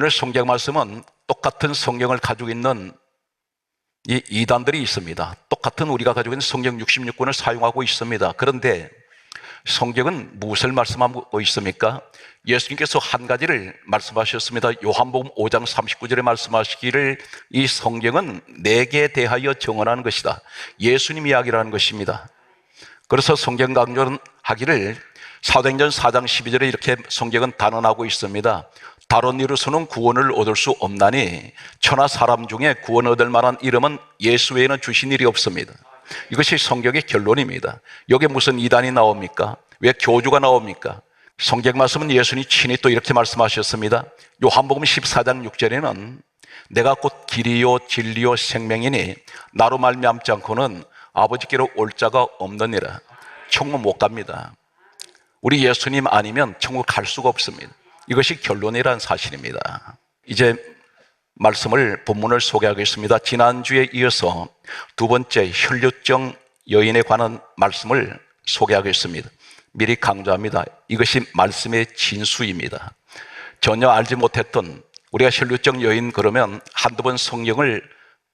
오늘 성경 말씀은 똑같은 성경을 가지고 있는 이 이단들이 있습니다. 똑같은 우리가 가지고 있는 성경 66권을 사용하고 있습니다. 그런데 성경은 무엇을 말씀하고 있습니까? 예수님께서 한 가지를 말씀하셨습니다. 요한복음 5장 39절에 말씀하시기를 이 성경은 내게 대하여 정언하는 것이다. 예수님 이야기라는 것입니다. 그래서 성경 강조는 하기를 사도행전 4장 12절에 이렇게 성경은 단언하고 있습니다. 다른 이로서는 구원을 얻을 수 없나니 천하 사람 중에 구원 얻을 만한 이름은 예수 외에는 주신 일이 없습니다. 이것이 성경의 결론입니다. 여기에 무슨 이단이 나옵니까? 왜 교주가 나옵니까? 성경 말씀은 예수님이 친히 또 이렇게 말씀하셨습니다. 요한복음 14장 6절에는 내가 곧 길이요 진리요 생명이니 나로 말미암지 않고는 아버지께로 올 자가 없느니라. 천국 못 갑니다. 우리 예수님 아니면 천국 갈 수가 없습니다. 이것이 결론이라는 사실입니다. 이제 말씀을 본문을 소개하겠습니다. 지난주에 이어서 두 번째 혈류증 여인에 관한 말씀을 소개하겠습니다. 미리 강조합니다. 이것이 말씀의 진수입니다. 전혀 알지 못했던, 우리가 혈류증 여인 그러면 한두 번 성경을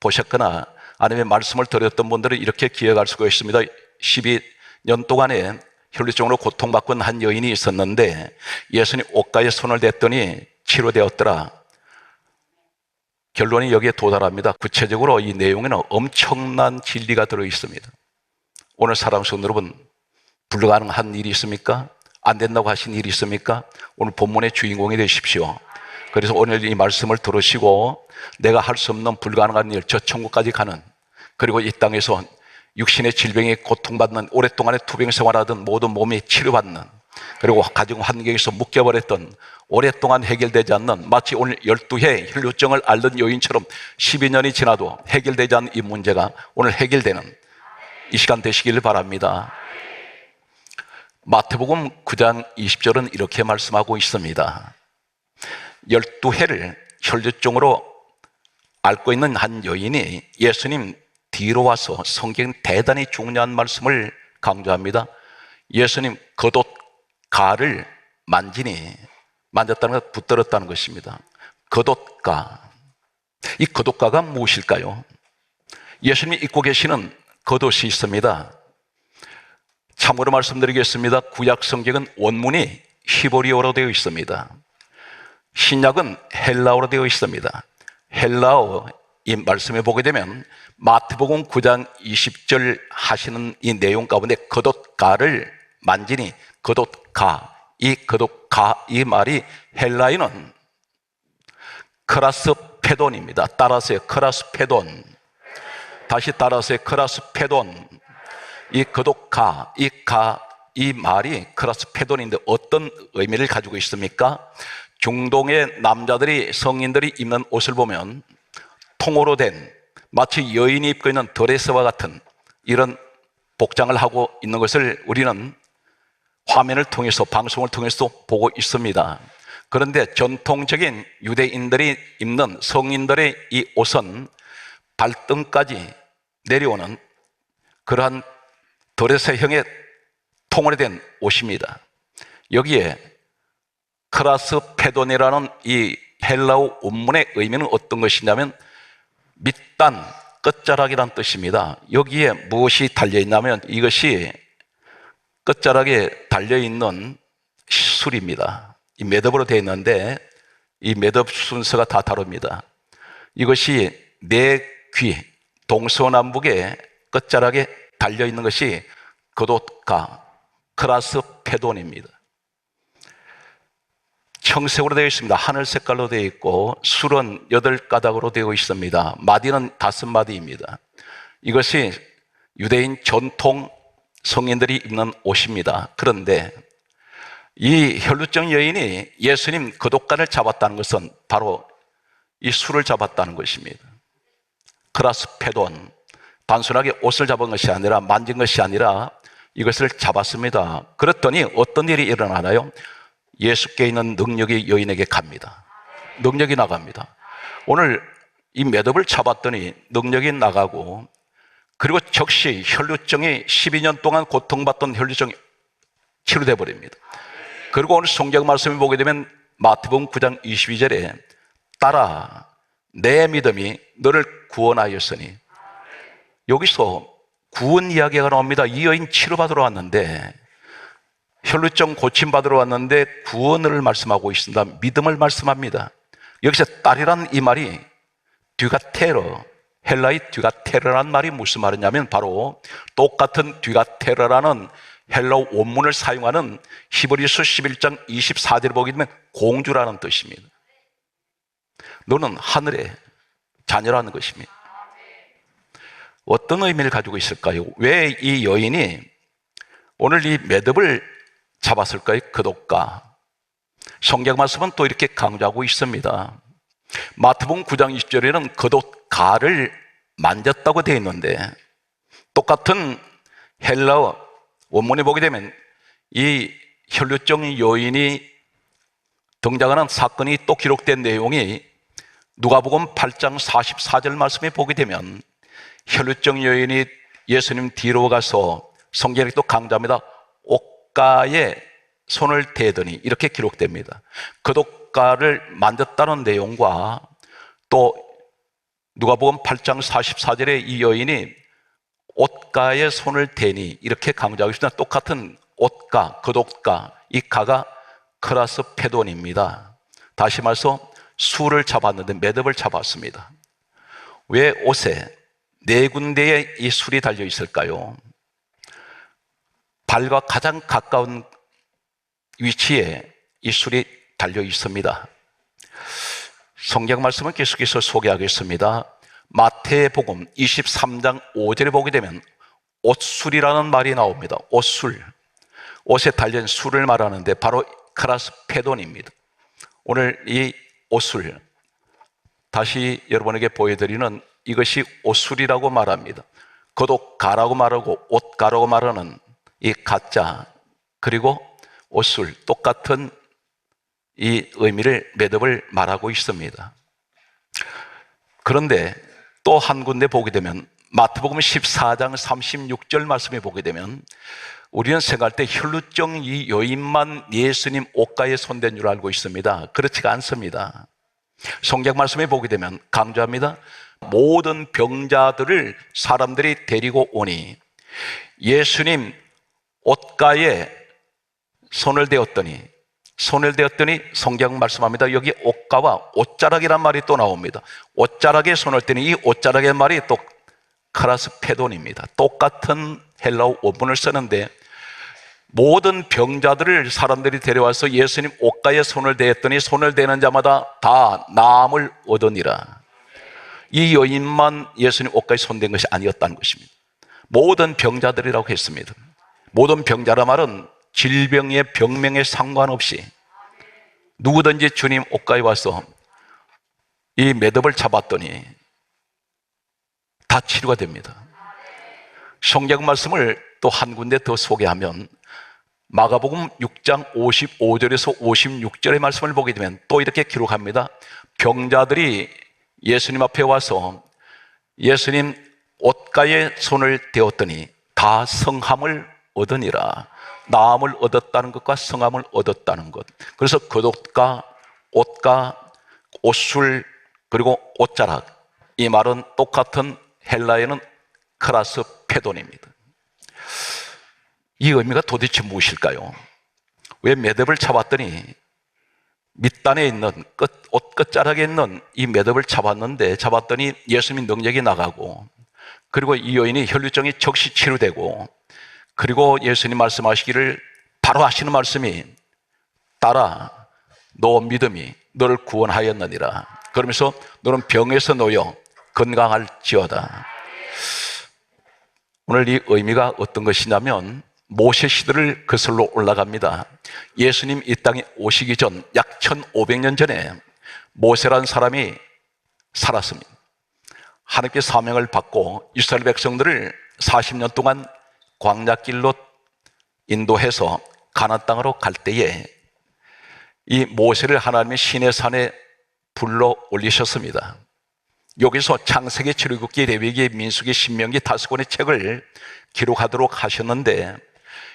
보셨거나 아니면 말씀을 들었던 분들은 이렇게 기억할 수가 있습니다. 12년 동안에 혈류증으로 고통받고 있는 한 여인이 있었는데 예수님 옷가에 손을 댔더니 치료되었더라. 결론이 여기에 도달합니다. 구체적으로 이 내용에는 엄청난 진리가 들어있습니다. 오늘 사람 속 여러분, 불가능한 일이 있습니까? 안 된다고 하신 일이 있습니까? 오늘 본문의 주인공이 되십시오. 그래서 오늘 이 말씀을 들으시고 내가 할 수 없는 불가능한 일, 저 천국까지 가는, 그리고 이 땅에서 육신의 질병에 고통받는, 오랫동안에 투병 생활하던 모든 몸이 치료받는, 그리고 가정 환경에서 묶여버렸던, 오랫동안 해결되지 않는, 마치 오늘 12해 혈류증을 앓는 여인처럼 12년이 지나도 해결되지 않는 이 문제가 오늘 해결되는 이 시간 되시길 바랍니다. 마태복음 9장 20절은 이렇게 말씀하고 있습니다. 12해를 혈류증으로 앓고 있는 한 여인이 예수님 뒤로 와서 성경 대단히 중요한 말씀을 강조합니다. 예수님 겉옷가를 만지니, 만졌다는 것, 붙들었다는 것입니다. 겉옷가, 이 겉옷가가 무엇일까요? 예수님이 입고 계시는 겉옷이 있습니다. 참고로 말씀드리겠습니다. 구약 성경은 원문이 히브리어로 되어 있습니다. 신약은 헬라어로 되어 있습니다. 헬라어 이 말씀에 보게 되면 마태복음 9장 20절 하시는 이 내용 가운데 겉옷가를 만지니, 겉옷가, 이 겉옷가, 이 말이 헬라어는 크라스페돈입니다. 따라서요, 크라스페돈. 다시 따라서요, 크라스페돈. 이 겉옷가, 이 말이 크라스페돈인데 어떤 의미를 가지고 있습니까? 중동의 남자들이, 성인들이 입는 옷을 보면 통으로 된, 마치 여인이 입고 있는 드레스와 같은 이런 복장을 하고 있는 것을 우리는 화면을 통해서, 방송을 통해서 보고 있습니다. 그런데 전통적인 유대인들이 입는 성인들의 이 옷은 발등까지 내려오는 그러한 드레스형의 통으로 된 옷입니다. 여기에 크라스페돈이라는 이 헬라어 원문의 의미는 어떤 것이냐면 밑단, 끝자락이란 뜻입니다. 여기에 무엇이 달려있냐면 이것이 끝자락에 달려있는 술입니다. 이 매듭으로 되어 있는데 이 매듭 순서가 다 다릅니다. 이것이 내 귀, 동서남북의 끝자락에 달려있는 것이 겉옷가, 크라스페돈입니다. 청색으로 되어 있습니다. 하늘 색깔로 되어 있고 술은 8가닥으로 되어 있습니다. 마디는 5마디입니다. 이것이 유대인 전통 성인들이 입는 옷입니다. 그런데 이 혈류증 여인이 예수님 겉옷가를 잡았다는 것은 바로 이 술을 잡았다는 것입니다. 크라스페돈, 단순하게 옷을 잡은 것이 아니라, 만진 것이 아니라 이것을 잡았습니다. 그랬더니 어떤 일이 일어나나요? 예수께 있는 능력이 여인에게 갑니다. 능력이 나갑니다. 오늘 이 매듭을 잡았더니 능력이 나가고, 그리고 즉시 혈류증이 12년 동안 고통받던 혈류증이 치료돼 버립니다. 그리고 오늘 성경 말씀을 보게 되면 마태복음 9장 22절에 따라 내 믿음이 너를 구원하였으니. 여기서 구원 이야기가 나옵니다. 이 여인 치료받으러 왔는데, 혈루증 고침받으러 왔는데 구원을 말씀하고 있습니다. 믿음을 말씀합니다. 여기서 딸이란 이 말이 뒤가테러, 헬라의 뒤가테러라는 말이 무슨 말이냐면 바로 똑같은 뒤가테러라는 헬라 원문을 사용하는 히브리서 11장 24절을 보게 되면 공주라는 뜻입니다. 너는 하늘의 자녀라는 것입니다. 어떤 의미를 가지고 있을까요? 왜 이 여인이 오늘 이 매듭을 잡았을까요? 그독가. 성경 말씀은 또 이렇게 강조하고 있습니다. 마태복음 9장 20절에는 그독가를 만졌다고 되어 있는데, 똑같은 헬라어 원문에 보게 되면 이 혈루증 여인이 등장하는 사건이 또 기록된 내용이 누가복음 8장 44절 말씀에 보게 되면 혈루증 여인이 예수님 뒤로 가서 성경에 또 강조합니다. 옷가에 손을 대더니 이렇게 기록됩니다. 그독가를 만졌다는 내용과 또 누가복음 8장 44절에 이 여인이 옷가에 손을 대니 이렇게 강조하고 있습니다. 똑같은 옷가, 그독가, 이 가가 크라스페돈입니다. 다시 말해서 술을 잡았는데 매듭을 잡았습니다. 왜 옷에 네 군데에 이 술이 달려 있을까요? 발과 가장 가까운 위치에 이 술이 달려 있습니다. 성경 말씀을 계속해서 소개하겠습니다. 마태복음 23장 5절에 보게 되면 옷술이라는 말이 나옵니다. 옷술, 옷에 달린 술을 말하는데 바로 크라스페돈입니다. 오늘 이 옷술, 다시 여러분에게 보여드리는 이것이 옷술이라고 말합니다. 그독가라고 말하고 옷가라고 말하는 이 가짜, 그리고 옷술, 똑같은 이 의미를 매듭을 말하고 있습니다. 그런데 또 한 군데 보게 되면 마태복음 14장 36절 말씀에 보게 되면 우리는 생각할 때 혈루증 이 여인만 예수님 옷가에 손댄 줄 알고 있습니다. 그렇지가 않습니다. 성경 말씀에 보게 되면 강조합니다. 모든 병자들을 사람들이 데리고 오니 예수님 옷가에 손을 대었더니 성경 말씀합니다. 여기 옷가와 옷자락이란 말이 또 나옵니다. 옷자락에 손을 대니 이 옷자락의 말이 또 크라스페돈입니다. 똑같은 헬라어 원문을 쓰는데 모든 병자들을 사람들이 데려와서 예수님 옷가에 손을 대었더니 손을 대는 자마다 다 나음을 얻으니라. 이 여인만 예수님 옷가에 손댄 것이 아니었다는 것입니다. 모든 병자들이라고 했습니다. 모든 병자라 말은 질병의 병명에 상관없이 누구든지 주님 옷가에 와서 이 매듭을 잡았더니 다 치료가 됩니다. 성경 말씀을 또 한 군데 더 소개하면 마가복음 6장 55절에서 56절의 말씀을 보게 되면 또 이렇게 기록합니다. 병자들이 예수님 앞에 와서 예수님 옷가에 손을 대었더니 다 성함을 얻으니라. 나음을 얻었다는 것과 성함을 얻었다는 것. 그래서 겉옷가, 옷가, 옷술, 그리고 옷자락, 이 말은 똑같은 헬라어는 크라스페돈입니다. 이 의미가 도대체 무엇일까요? 왜 매듭을 잡았더니 밑단에 있는 옷 끝자락에 있는 이 매듭을 잡았더니 예수님 능력이 나가고, 그리고 이 여인이 혈루증이 즉시 치료되고, 그리고 예수님 말씀하시기를 바로 하시는 말씀이 딸아 너 믿음이 너를 구원하였느니라. 그러면서 너는 병에서 놓여 건강할지어다. 오늘 이 의미가 어떤 것이냐면 모세 시대를 거슬러 올라갑니다. 예수님 이 땅에 오시기 전 약 1500년 전에 모세라는 사람이 살았습니다. 하나님께 사명을 받고 이스라엘 백성들을 40년 동안 광야길로 인도해서 가나안 땅으로 갈 때에 이 모세를 하나님의 시내산에 불러 올리셨습니다. 여기서 창세기, 출애굽기, 레위기, 민수기, 신명기 5권의 책을 기록하도록 하셨는데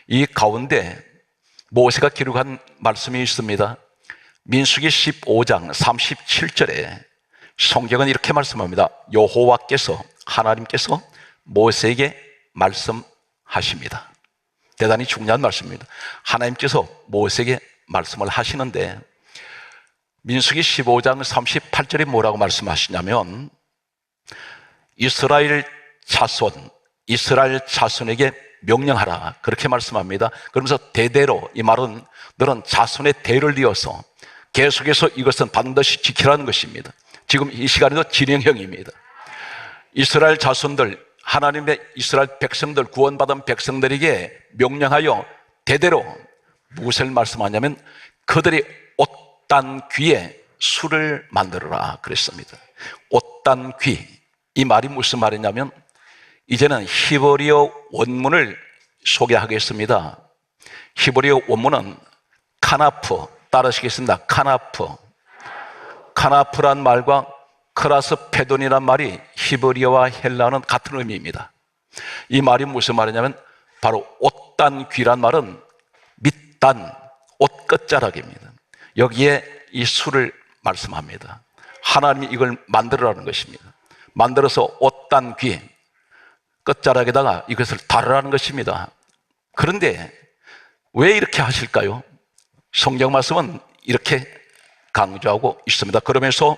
이 가운데 모세가 기록한 말씀이 있습니다. 민수기 15장 37절에 성경은 이렇게 말씀합니다. 여호와께서 하나님께서 모세에게 말씀하십니다. 대단히 중요한 말씀입니다. 하나님께서 모세에게 말씀을 하시는데 민수기 15장 38절에 뭐라고 말씀하시냐면 이스라엘 자손에게 명령하라 그렇게 말씀합니다. 그러면서 대대로, 이 말은 너는 자손의 대를 이어서 계속해서 이것은 반드시 지키라는 것입니다. 지금 이 시간에도 진행형입니다. 이스라엘 자손들, 하나님의 이스라엘 백성들, 구원받은 백성들에게 명령하여 대대로 무엇을 말씀하냐면 그들이 옷단 귀에 술을 만들어라 그랬습니다. 옷단 귀, 이 말이 무슨 말이냐면 이제는 히브리어 원문을 소개하겠습니다. 히브리어 원문은 카나프, 따르시겠습니다. 카나프란 말과 크라스페돈이란 말이 히브리어와 헬라어는 같은 의미입니다. 이 말이 무슨 말이냐면 바로 옷단 귀란 말은 밑단, 옷 끝자락입니다. 여기에 이 술을 말씀합니다. 하나님이 이걸 만들어라는 것입니다. 만들어서 옷단 귀 끝자락에다가 이것을 달으라는 것입니다. 그런데 왜 이렇게 하실까요? 성경 말씀은 이렇게 강조하고 있습니다. 그러면서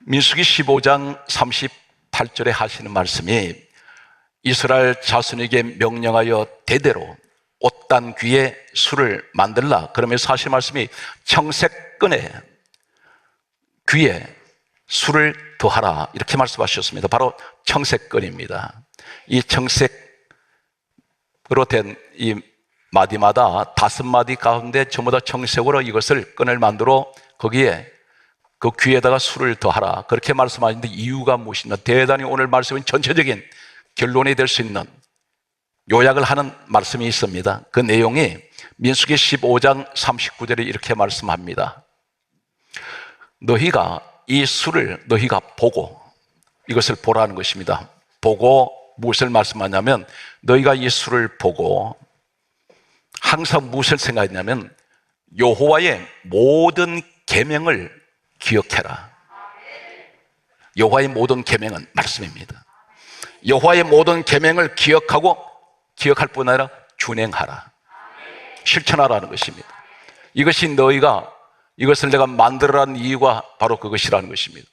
민수기 15장 38절에 하시는 말씀이 이스라엘 자손에게 명령하여 대대로 옷단 귀에 술을 만들라 그러면서 하시는 말씀이 청색끈에 귀에 술을 더하라 이렇게 말씀하셨습니다. 바로 청색끈입니다. 이 청색으로 된 이 마디마다 5마디 가운데 전부 다 청색으로 이것을 끈을 만들어 거기에 그 귀에다가 술을 더하라 그렇게 말씀하시는데 이유가 무엇이냐? 대단히 오늘 말씀은 전체적인 결론이 될 수 있는 요약을 하는 말씀이 있습니다. 그 내용이 민수기 15장 39절에 이렇게 말씀합니다. 너희가 이 술을 너희가 보고, 이것을 보라는 것입니다. 보고 무엇을 말씀하냐면 너희가 이 술을 보고 항상 무엇을 생각했냐면 여호와의 모든 계명을 기억해라. 여호와의 모든 계명은 말씀입니다. 여호와의 모든 계명을 기억할 뿐 아니라 준행하라, 실천하라는 것입니다. 이것을 내가 만들어라는 이유가 바로 그것이라는 것입니다.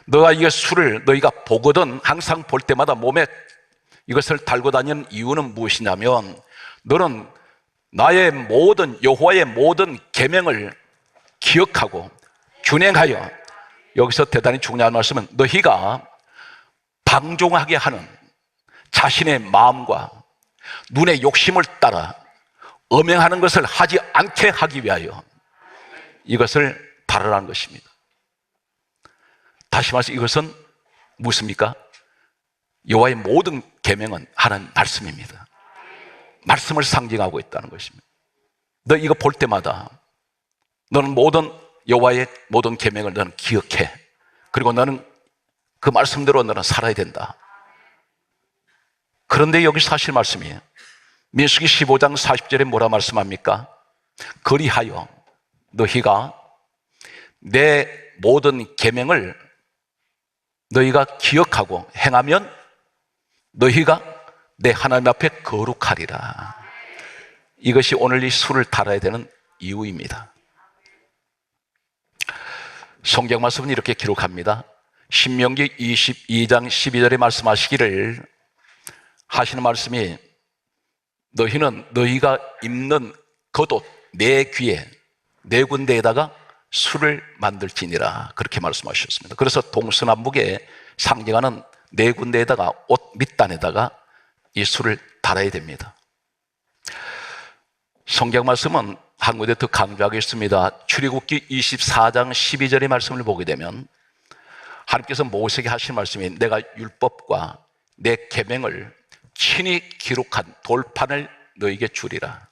너가 이 술을 너희가 보거든 항상 볼 때마다 몸에 이것을 달고 다니는 이유는 무엇이냐면 너는 나의 여호와의 모든 계명을 기억하고 준행하여, 여기서 대단히 중요한 말씀은 너희가 방종하게 하는 자신의 마음과 눈의 욕심을 따라 엄행하는 것을 하지 않게 하기 위하여 이것을 바라라는 것입니다. 다시 말해서 이것은 무엇입니까? 여호와의 모든 계명은 하나님 말씀입니다. 말씀을 상징하고 있다는 것입니다. 너 이거 볼 때마다 너는 여호와의 모든 계명을 너는 기억해. 그리고 너는 그 말씀대로 너는 살아야 된다. 그런데 여기서 하실 말씀이에요. 민수기 15장 40절에 뭐라 말씀합니까? 그리하여 너희가 내 모든 계명을 너희가 기억하고 행하면 너희가 내 하나님 앞에 거룩하리라. 이것이 오늘 이 술을 달아야 되는 이유입니다. 성경 말씀은 이렇게 기록합니다. 신명기 22장 12절에 말씀하시기를 하시는 말씀이 너희는 너희가 입는 겉옷 네 귀에 네 군데에다가 술을 만들지니라 그렇게 말씀하셨습니다. 그래서 동서남북에 상징하는 네 군데에다가 옷 밑단에다가 이 술을 달아야 됩니다. 성경 말씀은 한 군데 더 강조하겠습니다. 출애굽기 24장 12절의 말씀을 보게 되면 하나님께서 모세에게 하신 말씀이 내가 율법과 내 계명을 친히 기록한 돌판을 너에게 주리라.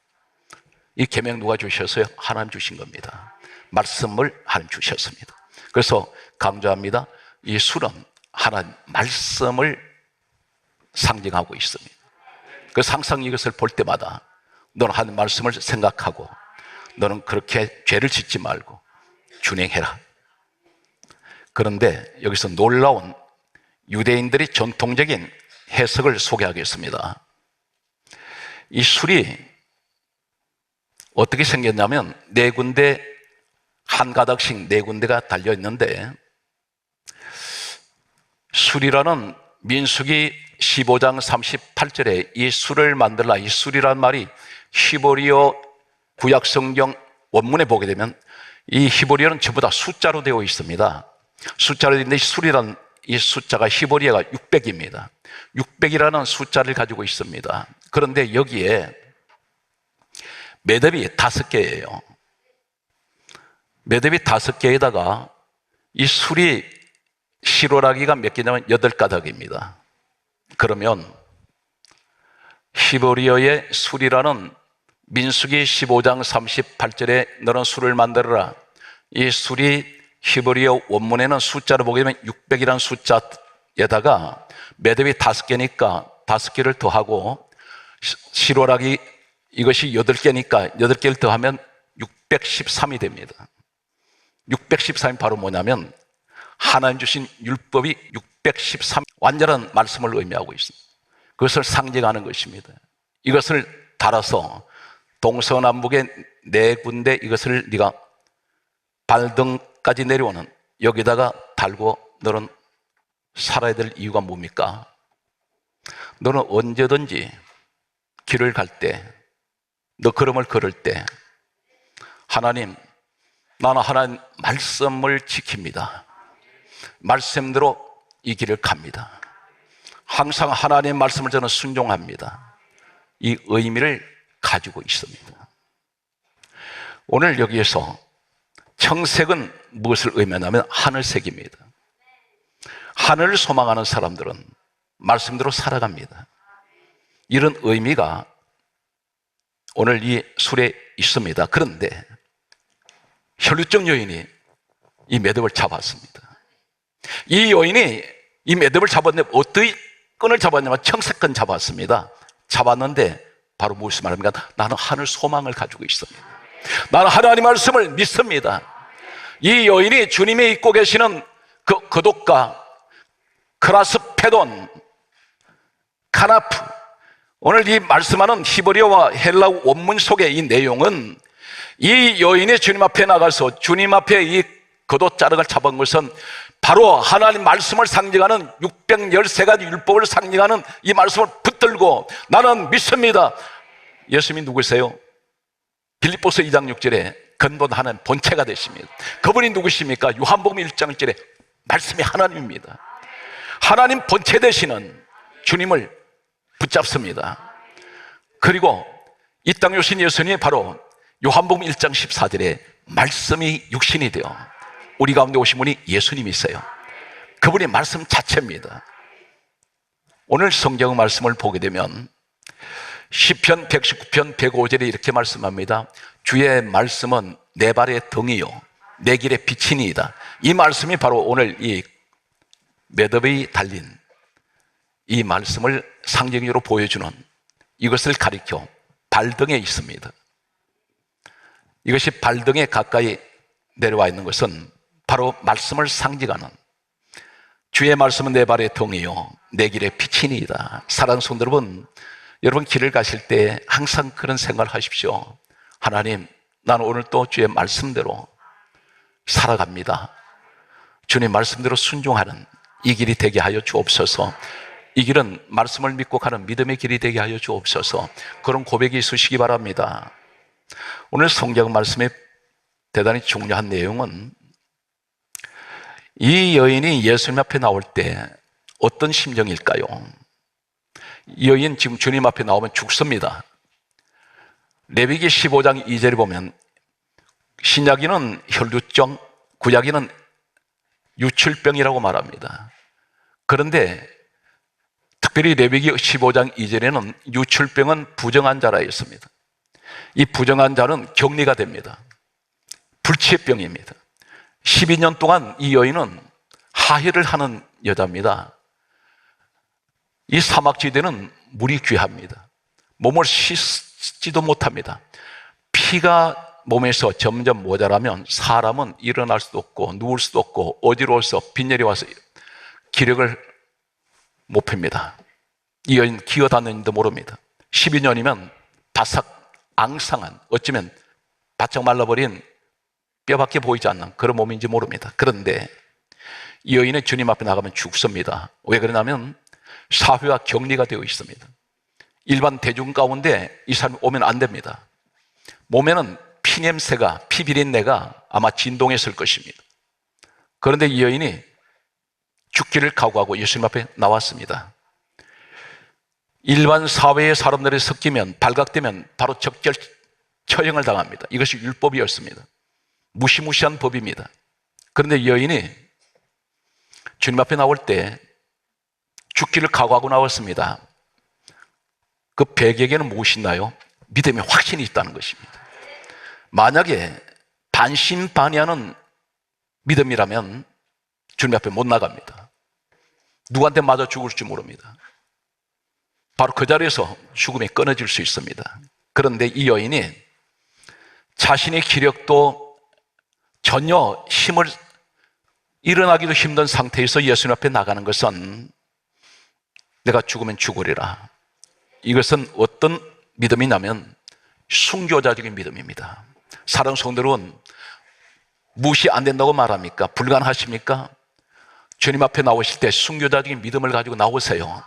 이 계명 누가 주셨어요? 하나님 주신 겁니다. 말씀을 하나님 주셨습니다. 그래서 강조합니다. 이 술은 하나님 말씀을 상징하고 있습니다. 그래서 항상 이것을 볼 때마다 너는 하나님 말씀을 생각하고 너는 그렇게 죄를 짓지 말고 준행해라. 그런데 여기서 놀라운 유대인들의 전통적인 해석을 소개하겠습니다. 이 술이 어떻게 생겼냐면 네 군데, 한 가닥씩 네 군데가 달려 있는데, 술이라는 민수기 15장 38절에 이 술을 만들라, 이 술이란 말이 히브리어 구약성경 원문에 보게 되면 이 히브리어는 전부 다 숫자로 되어 있습니다. 숫자로 되어 있는데 술이란 이 숫자가 히브리어가 600입니다. 600이라는 숫자를 가지고 있습니다. 그런데 여기에 매듭이 5개예요. 매듭이 5개에다가 이 술이 시로라기가 몇 개냐면 8가닥입니다. 그러면 히브리어의 술이라는 민수기 15장 38절에 너는 술을 만들어라. 이 술이 히브리어 원문에는 숫자로 보게 되면 600이라는 숫자에다가 매듭이 5개니까 5개를 더하고 시로라기 이것이 8개니까 8개를 더하면 613이 됩니다. 613이 바로 뭐냐면 하나님 주신 율법이 613 완전한 말씀을 의미하고 있습니다. 그것을 상징하는 것입니다. 이것을 달아서 동서남북의 4군데 이것을 네가 발등까지 내려오는 여기다가 달고 너는 살아야 될 이유가 뭡니까? 너는 언제든지 길을 갈 때, 너 걸음을 걸을 때 하나님, 나는 하나님 말씀을 지킵니다. 말씀대로 이 길을 갑니다. 항상 하나님의 말씀을 저는 순종합니다. 이 의미를 가지고 있습니다. 오늘 여기에서 청색은 무엇을 의미하냐면 하늘색입니다. 하늘을 소망하는 사람들은 말씀대로 살아갑니다. 이런 의미가 오늘 이 술에 있습니다. 그런데 혈루증 여인이 이 매듭을 잡았습니다. 이 여인이 이 매듭을 잡았는데 어떻게 끈을 잡았냐면 청색끈 잡았습니다. 잡았는데 바로 무엇을 말합니까? 나는 하늘 소망을 가지고 있습니다. 나는 하나님 말씀을 믿습니다. 이 여인이 주님이 입고 계시는 그 거독과 크라스페돈, 카나프, 오늘 이 말씀하는 히브리어와 헬라어 원문 속의 이 내용은 이 여인이 주님 앞에 나가서 주님 앞에 이 겉옷 자락을 잡은 것은 바로 하나님 말씀을 상징하는 613가지 율법을 상징하는 이 말씀을 붙들고 나는 믿습니다. 예수님이 누구세요? 빌립보서 2장 6절에 근본 하나님 본체가 되십니다. 그분이 누구십니까? 요한복음 1장 1절에 말씀이 하나님입니다. 하나님 본체 되시는 주님을 붙잡습니다. 그리고 이 땅에 오신 예수님이 바로 요한복음 1장 14절에 말씀이 육신이 되어 우리 가운데 오신 분이 예수님이세요. 그분이 말씀 자체입니다. 오늘 성경 말씀을 보게 되면 시편 119편 105절에 이렇게 말씀합니다. 주의 말씀은 내 발의 등이요 내 길의 빛이니이다. 이 말씀이 바로 오늘 이 매듭이 달린 이 말씀을 상징적으로 보여주는 이것을 가리켜 발등에 있습니다. 이것이 발등에 가까이 내려와 있는 것은 바로 말씀을 상징하는 주의 말씀은 내 발의 등이요 내 길의 빛이니이다. 사랑하는 성도 여러분 길을 가실 때 항상 그런 생각을 하십시오. 하나님, 나는 오늘 또 주의 말씀대로 살아갑니다. 주님 말씀대로 순종하는 이 길이 되게 하여 주옵소서. 이 길은 말씀을 믿고 가는 믿음의 길이 되게 하여 주옵소서. 그런 고백이 있으시기 바랍니다. 오늘 성경 말씀의 대단히 중요한 내용은 이 여인이 예수님 앞에 나올 때 어떤 심정일까요? 이 여인 지금 주님 앞에 나오면 죽습니다. 레위기 15장 2절에 보면 신약에는 혈루증, 구약에는 유출병이라고 말합니다. 그런데 특별히 레위기 15장 2절에는 유출병은 부정한 자라 했습니다. 이 부정한 자는 격리가 됩니다. 불치병입니다. 12년 동안 이 여인은 하혈을 하는 여자입니다. 이 사막지대는 물이 귀합니다. 몸을 씻지도 못합니다. 피가 몸에서 점점 모자라면 사람은 일어날 수도 없고 누울 수도 없고 어지러워서 빈혈이 와서 기력을 못 핍니다. 이 여인 기어다니는지도 모릅니다. 12년이면 바삭 앙상한, 어쩌면 바짝 말라버린 뼈밖에 보이지 않는 그런 몸인지 모릅니다. 그런데 이 여인은 주님 앞에 나가면 죽습니다. 왜 그러냐면 사회와 격리가 되어 있습니다. 일반 대중 가운데 이 사람이 오면 안 됩니다. 몸에는 피냄새가, 피비린내가 아마 진동했을 것입니다. 그런데 이 여인이 죽기를 각오하고 예수님 앞에 나왔습니다. 일반 사회의 사람들이 섞이면, 발각되면 바로 적절 처형을 당합니다. 이것이 율법이었습니다. 무시무시한 법입니다. 그런데 이 여인이 주님 앞에 나올 때 죽기를 각오하고 나왔습니다. 그 배경에는 무엇이 있나요? 믿음의 확신이 있다는 것입니다. 만약에 반신반의하는 믿음이라면 주님 앞에 못 나갑니다. 누구한테 맞아 죽을지 모릅니다. 바로 그 자리에서 죽음이 끊어질 수 있습니다. 그런데 이 여인이 자신의 기력도 전혀 힘을 일어나기도 힘든 상태에서 예수님 앞에 나가는 것은 내가 죽으면 죽으리라. 이것은 어떤 믿음이냐면 순교자적인 믿음입니다. 사랑하는 성도 여러분, 무시 안 된다고 말합니까? 불가능하십니까? 주님 앞에 나오실 때 순교자적인 믿음을 가지고 나오세요.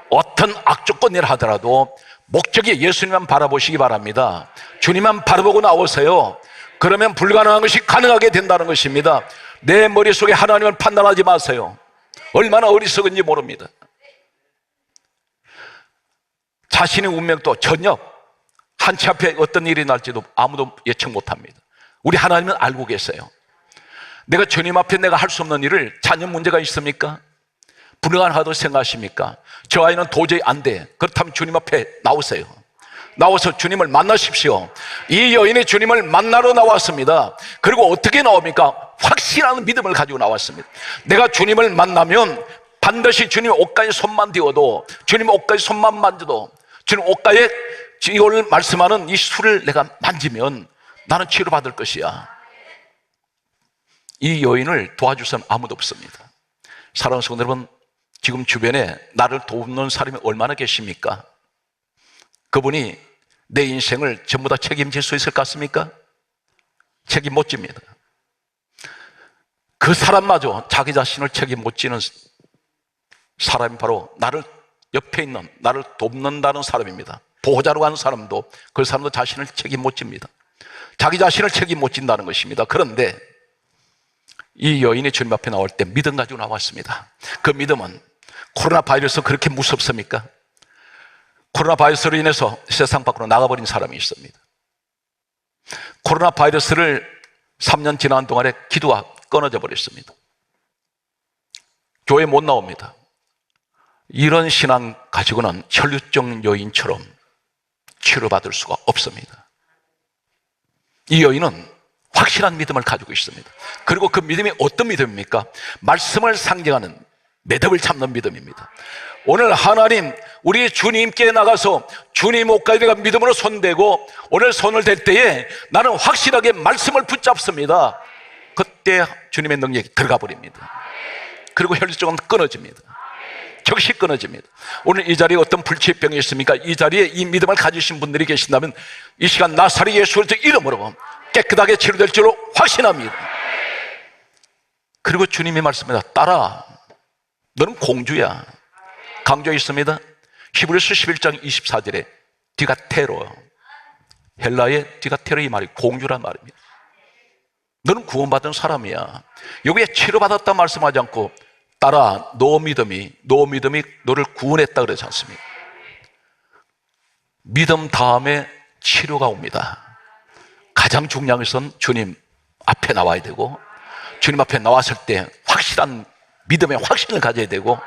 어떤 악조건이라 하더라도 목적이 예수님만 바라보시기 바랍니다. 주님만 바라보고 나오세요. 그러면 불가능한 것이 가능하게 된다는 것입니다. 내 머릿속에 하나님을 판단하지 마세요. 얼마나 어리석은지 모릅니다. 자신의 운명도 전혀 한치 앞에 어떤 일이 날지도 아무도 예측 못합니다. 우리 하나님은 알고 계세요. 내가 주님 앞에 내가 할 수 없는 일을, 자녀 문제가 있습니까? 불가능하다고 생각하십니까? 저 아이는 도저히 안 돼. 그렇다면 주님 앞에 나오세요. 나와서 주님을 만나십시오. 이 여인이 주님을 만나러 나왔습니다. 그리고 어떻게 나옵니까? 확실한 믿음을 가지고 나왔습니다. 내가 주님을 만나면 반드시 주님 옷가에 손만 띄워도, 주님 옷가에 손만 만져도, 주님 옷가에 이걸 말씀하는 이 술을 내가 만지면 나는 치료받을 것이야. 이 여인을 도와줄 사람 아무도 없습니다. 사랑하는 성도 여러분, 지금 주변에 나를 돕는 사람이 얼마나 계십니까? 그분이 내 인생을 전부 다 책임질 수 있을 것 같습니까? 책임 못 집니다. 그 사람마저 자기 자신을 책임 못 지는 사람이 바로 나를 옆에 있는, 나를 돕는다는 사람입니다. 보호자로 가는 사람도, 그 사람도 자신을 책임 못 집니다. 자기 자신을 책임 못 진다는 것입니다. 그런데 이 여인이 주님 앞에 나올 때 믿음 가지고 나왔습니다. 그 믿음은 코로나 바이러스 그렇게 무섭습니까? 코로나 바이러스로 인해서 세상 밖으로 나가버린 사람이 있습니다. 코로나 바이러스를 3년 지난 동안에 기도가 끊어져 버렸습니다. 교회 못 나옵니다. 이런 신앙 가지고는 혈류증 여인처럼 치료받을 수가 없습니다. 이 여인은 확실한 믿음을 가지고 있습니다. 그리고 그 믿음이 어떤 믿음입니까? 말씀을 상징하는 매듭을 잡는 믿음입니다. 오늘 하나님, 우리 주님께 나가서 주님 옷가에 내가 믿음으로 손대고 오늘 손을 댈 때에 나는 확실하게 말씀을 붙잡습니다. 그때 주님의 능력이 들어가 버립니다. 그리고 혈류증은 끊어집니다. 즉시 끊어집니다. 오늘 이 자리에 어떤 불치병이 있습니까? 이 자리에 이 믿음을 가지신 분들이 계신다면 이 시간 나사렛 예수 그리스도의 이름으로 깨끗하게 치료될 줄로 확신합니다. 그리고 주님이 말씀합니다. 딸아, 너는 공주야. 강조해 있습니다. 히브리서 11장 24절에 디가테로, 헬라의 디가테로, 이 말이 공주란 말입니다. 너는 구원받은 사람이야. 여기에 치료받았다 말씀하지 않고 딸아, 너 믿음이 너를 구원했다 그러지 않습니까? 믿음 다음에 치료가 옵니다. 가장 중요한 것은 주님 앞에 나와야 되고, 주님 앞에 나왔을 때 확실한 믿음의 확신을 가져야 되고,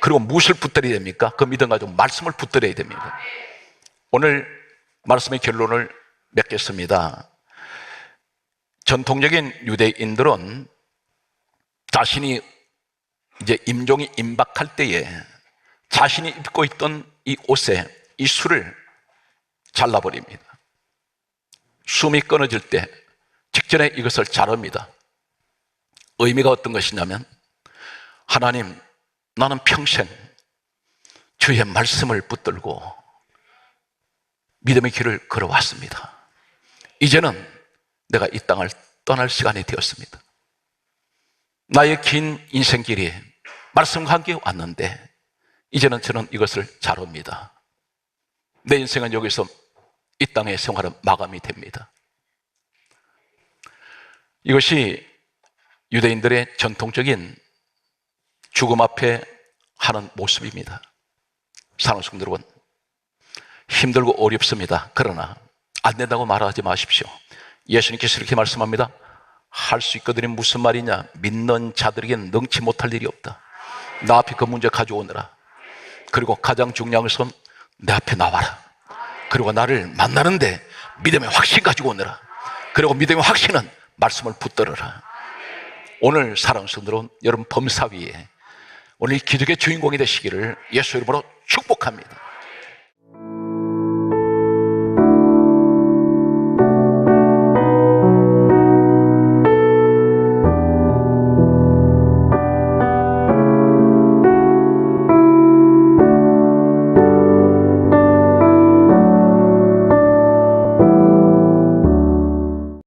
그리고 무엇을 붙들어야 됩니까? 그 믿음 가지고 말씀을 붙들어야 됩니다. 오늘 말씀의 결론을 맺겠습니다. 전통적인 유대인들은 자신이 이제 임종이 임박할 때에 자신이 입고 있던 이 옷에 이 술을 잘라버립니다. 숨이 끊어질 때 직전에 이것을 자릅니다. 의미가 어떤 것이냐면, 하나님, 나는 평생 주의 말씀을 붙들고 믿음의 길을 걸어왔습니다. 이제는 내가 이 땅을 떠날 시간이 되었습니다. 나의 긴 인생길이 말씀과 함께 왔는데 이제는 저는 이것을 자릅니다. 내 인생은 여기서 이 땅의 생활은 마감이 됩니다. 이것이 유대인들의 전통적인 죽음 앞에 하는 모습입니다. 사랑하는 성도 여러분, 힘들고 어렵습니다. 그러나 안 된다고 말하지 마십시오. 예수님께서 이렇게 말씀합니다. 할 수 있거든요. 무슨 말이냐? 믿는 자들에게는 능치 못할 일이 없다. 나 앞에 그 문제 가져오느라. 그리고 가장 중요한 것은 내 앞에 나와라. 그리고 나를 만나는데 믿음의 확신 가지고 오느라. 그리고 믿음의 확신은 말씀을 붙들어라. 오늘 사랑하는 성도 여러분, 여러분 범사 위에 오늘 기적의 주인공이 되시기를 예수 이름으로 축복합니다.